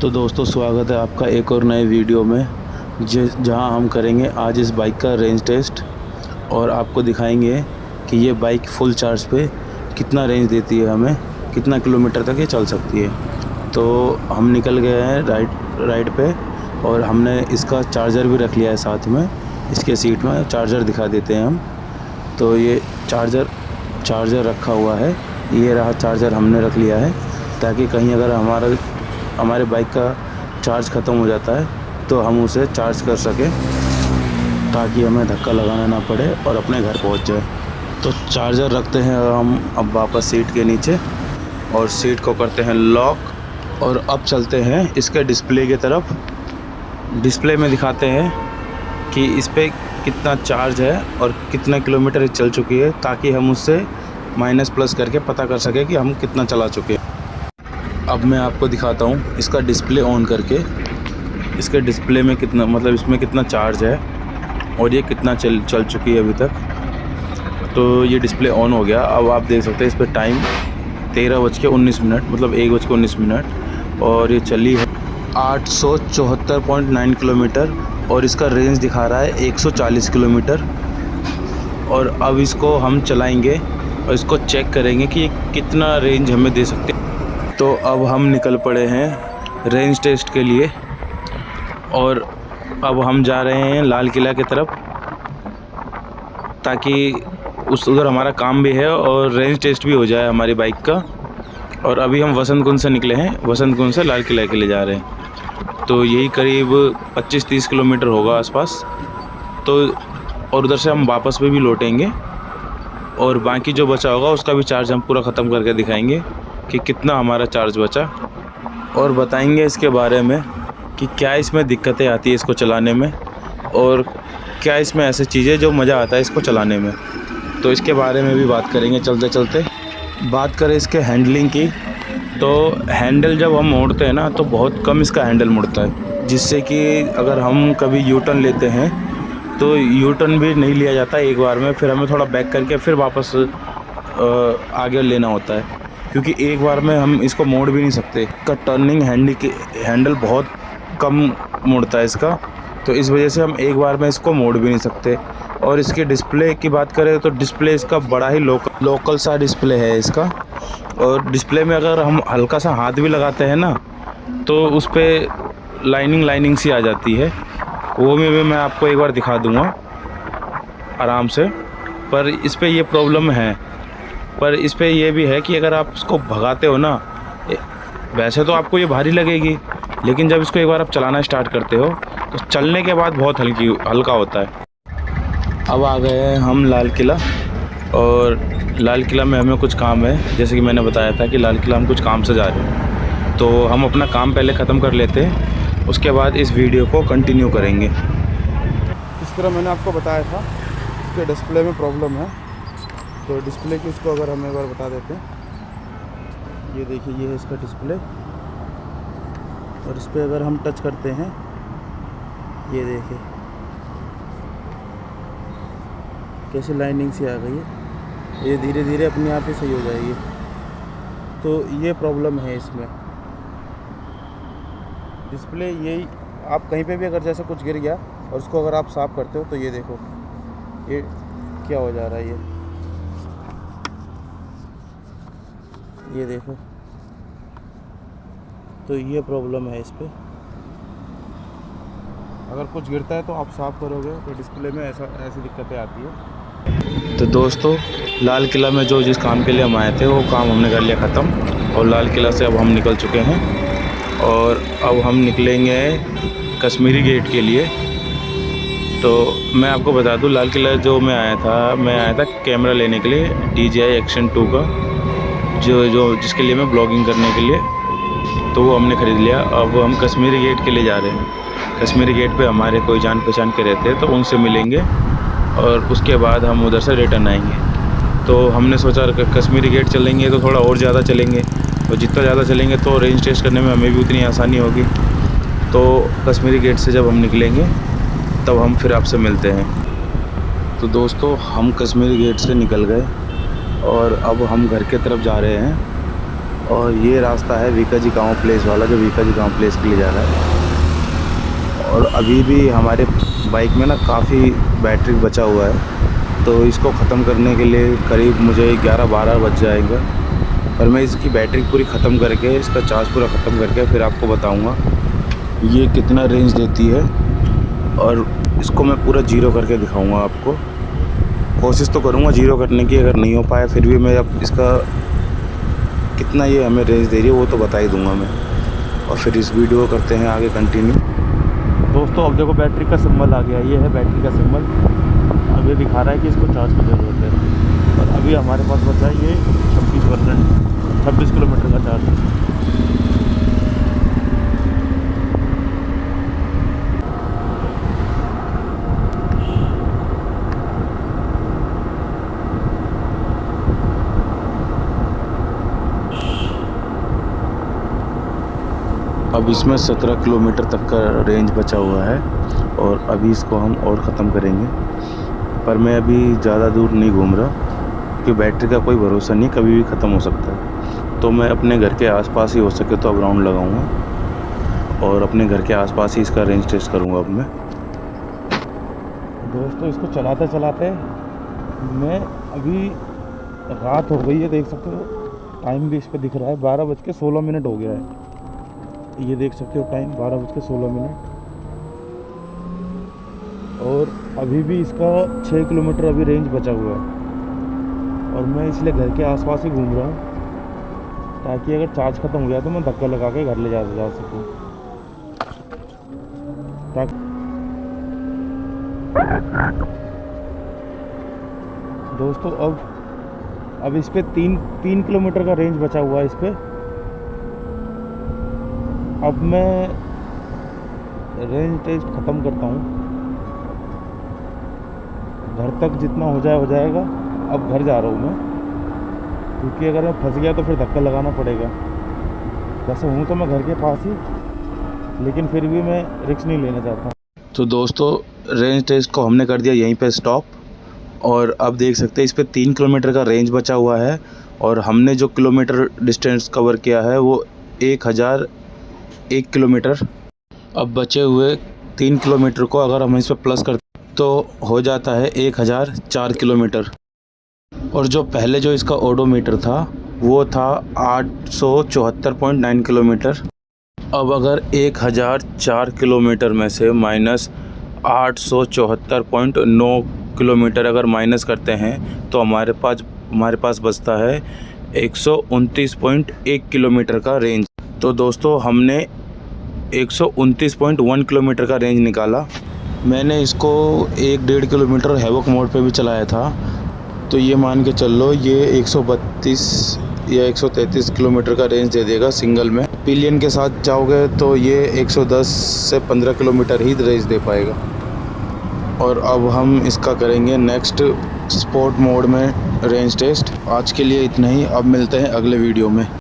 तो दोस्तों स्वागत है आपका एक और नए वीडियो में जहां हम करेंगे आज इस बाइक का रेंज टेस्ट और आपको दिखाएंगे कि ये बाइक फुल चार्ज पे कितना रेंज देती है, हमें कितना किलोमीटर तक ये चल सकती है। तो हम निकल गए हैं राइड पे और हमने इसका चार्जर भी रख लिया है साथ में। इसके सीट में चार्जर दिखा देते हैं हम। तो ये चार्जर रखा हुआ है, ये रहा चार्जर हमने रख लिया है ताकि कहीं अगर हमारे बाइक का चार्ज ख़त्म हो जाता है तो हम उसे चार्ज कर सकें, ताकि हमें धक्का लगाना ना पड़े और अपने घर पहुंच जाए। तो चार्जर रखते हैं हम अब वापस सीट के नीचे और सीट को करते हैं लॉक और अब चलते हैं इसके डिस्प्ले की तरफ। डिस्प्ले में दिखाते हैं कि इस पर कितना चार्ज है और कितना किलोमीटर चल चुकी है, ताकि हम उससे माइनस प्लस करके पता कर सकें कि हम कितना चला चुके हैं। अब मैं आपको दिखाता हूँ इसका डिस्प्ले ऑन करके, इसके डिस्प्ले में कितना इसमें कितना चार्ज है और ये कितना चल चुकी है अभी तक। तो ये डिस्प्ले ऑन हो गया। अब आप देख सकते हैं इस पर टाइम 13:19 मतलब 1:19 और ये चली है 874.9 किलोमीटर और इसका रेंज दिखा रहा है 140 किलोमीटर। और अब इसको हम चलाएंगे और इसको चेक करेंगे कि कितना रेंज हमें दे सकते हैं। तो अब हम निकल पड़े हैं रेंज टेस्ट के लिए और अब हम जा रहे हैं लाल किला की तरफ, ताकि उधर हमारा काम भी है और रेंज टेस्ट भी हो जाए हमारी बाइक का। और अभी हम वसंत कुंज से निकले हैं, वसंत कुंज से लाल किला के लिए जा रहे हैं। तो यही करीब 25-30 किलोमीटर होगा आसपास। तो और उधर से हम वापस भी लौटेंगे और बाकी जो बचा होगा उसका भी चार्ज हम पूरा ख़त्म करके दिखाएंगे कि कितना हमारा चार्ज बचा, और बताएंगे इसके बारे में कि क्या इसमें दिक्कतें आती है इसको चलाने में और क्या इसमें ऐसी चीज़ें जो मज़ा आता है इसको चलाने में। तो इसके बारे में भी बात करेंगे चलते चलते। बात करें इसके हैंडलिंग की, तो हैंडल जब हम मोड़ते हैं ना तो बहुत कम इसका हैंडल मुड़ता है, जिससे कि अगर हम कभी यू टर्न लेते हैं तो यू टर्न भी नहीं लिया जाता एक बार में, फिर हमें थोड़ा बैक करके फिर वापस आगे लेना होता है, क्योंकि एक बार में हम इसको मोड़ भी नहीं सकते। इसका टर्निंग हैंडल बहुत कम मुड़ता है इसका, तो इस वजह से हम एक बार में इसको मोड़ भी नहीं सकते। और इसके डिस्प्ले की बात करें तो डिस्प्ले इसका बड़ा ही लोकल सा डिस्प्ले है इसका। और डिस्प्ले में अगर हम हल्का सा हाथ भी लगाते हैं ना तो उस पर लाइनिंग सी आ जाती है, वो भी मैं आपको एक बार दिखा दूँगा आराम से। पर इस पर ये प्रॉब्लम है, पर इस पे ये भी है कि अगर आप इसको भगाते हो ना, वैसे तो आपको ये भारी लगेगी, लेकिन जब इसको एक बार आप चलाना स्टार्ट करते हो तो चलने के बाद बहुत हल्का होता है। अब आ गए हैं हम लाल किला और लाल किला में हमें कुछ काम है, जैसे कि मैंने बताया था कि लाल किला हम कुछ काम से जा रहे हैं। तो हम अपना काम पहले ख़त्म कर लेते हैं, उसके बाद इस वीडियो को कंटिन्यू करेंगे। इस तरह मैंने आपको बताया था कि डिस्प्ले में प्रॉब्लम है, तो डिस्प्ले की उसको अगर हम एक बार बता देते हैं। ये देखिए, ये है इसका डिस्प्ले और इस पर अगर हम टच करते हैं, ये देखिए कैसे लाइनिंग सी आ गई है। ये धीरे धीरे अपने आप ही सही हो जाएगी। तो ये प्रॉब्लम है इसमें डिस्प्ले। यही आप कहीं पे भी अगर जैसे कुछ गिर गया और उसको अगर आप साफ़ करते हो तो ये देखो ये क्या हो जा रहा है, ये देखो। तो ये प्रॉब्लम है इस पर। अगर कुछ गिरता है तो आप साफ़ करोगे तो डिस्प्ले में ऐसी दिक्कतें आती है। तो दोस्तों लाल किला में जिस काम के लिए हम आए थे वो काम हमने कर लिया ख़त्म और लाल किला से अब हम निकल चुके हैं और अब हम निकलेंगे कश्मीरी गेट के लिए। तो मैं आपको बता दूं, लाल किला मैं आया था कैमरा लेने के लिए DJI Action 2 का, जिसके लिए मैं ब्लॉगिंग करने के लिए, तो वो हमने ख़रीद लिया। अब हम कश्मीरी गेट के लिए जा रहे हैं। कश्मीरी गेट पे हमारे कोई जान पहचान के रहते हैं, तो उनसे मिलेंगे और उसके बाद हम उधर से रिटर्न आएंगे। तो हमने सोचा कश्मीरी गेट चलेंगे तो थोड़ा और ज़्यादा चलेंगे, और जितना ज़्यादा चलेंगे तो रेंज टेस्ट करने में हमें भी उतनी आसानी होगी। तो कश्मीरी गेट से जब हम निकलेंगे तब हम फिर आपसे मिलते हैं। तो दोस्तों हम कश्मीरी गेट से निकल गए और अब हम घर के तरफ जा रहे हैं और ये रास्ता है वीकाजी गाँव प्लेस वाला, जो वीकाजी गाँव प्लेस के लिए जा रहा है। और अभी भी हमारे बाइक में ना काफ़ी बैटरी बचा हुआ है, तो इसको ख़त्म करने के लिए करीब मुझे 11-12 बज जाएगा। और मैं इसकी बैटरी पूरी ख़त्म करके, इसका चार्ज पूरा ख़त्म करके फिर आपको बताऊंगा ये कितना रेंज देती है। और इसको मैं पूरा ज़ीरो करके दिखाऊंगा आपको। कोशिश तो करूंगा ज़ीरो करने की, अगर नहीं हो पाया फिर भी मैं अब इसका कितना ये हमें रेंज दे रही है वो तो बता ही दूंगा मैं। और फिर इस वीडियो को करते हैं आगे कंटिन्यू। दोस्तों अब देखो बैटरी का सिंबल आ गया, ये है बैटरी का सिंबल। अब ये दिखा रहा है कि इसको चार्ज की ज़रूरत है। और अभी हमारे पास बचा है ये 26 किलोमीटर का चार्ज। अब इसमें 17 किलोमीटर तक का रेंज बचा हुआ है और अभी इसको हम और ख़त्म करेंगे। पर मैं अभी ज़्यादा दूर नहीं घूम रहा क्योंकि बैटरी का कोई भरोसा नहीं, कभी भी ख़त्म हो सकता है। तो मैं अपने घर के आसपास ही हो सके तो अब राउंड लगाऊंगा और अपने घर के आसपास ही इसका रेंज टेस्ट करूंगा अब मैं। दोस्तों इसको चलाते चलाते मैं अभी रात हो गई है, देख सकते हो टाइम भी इस पर दिख रहा है, 12:16 हो गया है। ये देख सकते हो टाइम 12:16। और अभी भी इसका 6 किलोमीटर अभी रेंज बचा हुआ है। और मैं इसलिए घर के आसपास ही घूम रहा हूँ ताकि अगर चार्ज ख़त्म हो गया तो मैं धक्का लगा के घर ले जा सकूँ। दोस्तों अब इस पे 3 किलोमीटर का रेंज बचा हुआ है इस पे। अब मैं रेंज टेस्ट ख़त्म करता हूँ, घर तक जितना हो जाएगा। अब घर जा रहा हूँ मैं, क्योंकि अगर मैं फंस गया तो फिर धक्का लगाना पड़ेगा। वैसे हूँ तो मैं घर के पास ही, लेकिन फिर भी मैं रिस्क नहीं लेना चाहता। तो दोस्तों रेंज टेस्ट को हमने कर दिया यहीं पे स्टॉप। और अब देख सकते हैं इस पे 3 किलोमीटर का रेंज बचा हुआ है और हमने जो किलोमीटर डिस्टेंस कवर किया है वो 1001 किलोमीटर। अब बचे हुए 3 किलोमीटर को अगर हम इस पर प्लस करते तो हो जाता है 1004 किलोमीटर। और जो पहले जो इसका ओडोमीटर था वो था 874.9 किलोमीटर। अब अगर 1004 किलोमीटर में से माइनस 874.9 किलोमीटर अगर माइनस करते हैं तो हमारे पास बचता है 129.1 किलोमीटर का रेंज। तो दोस्तों हमने 129.1 किलोमीटर का रेंज निकाला। मैंने इसको 1-1.5 किलोमीटर हैवॉक मोड पे भी चलाया था, तो ये मान के चल लो ये 132 या 133 किलोमीटर का रेंज दे देगा सिंगल में। पिलियन के साथ जाओगे तो ये 110 से 15 किलोमीटर ही रेंज दे पाएगा। और अब हम इसका करेंगे नेक्स्ट स्पोर्ट मोड में रेंज टेस्ट। आज के लिए इतना ही, अब मिलते हैं अगले वीडियो में।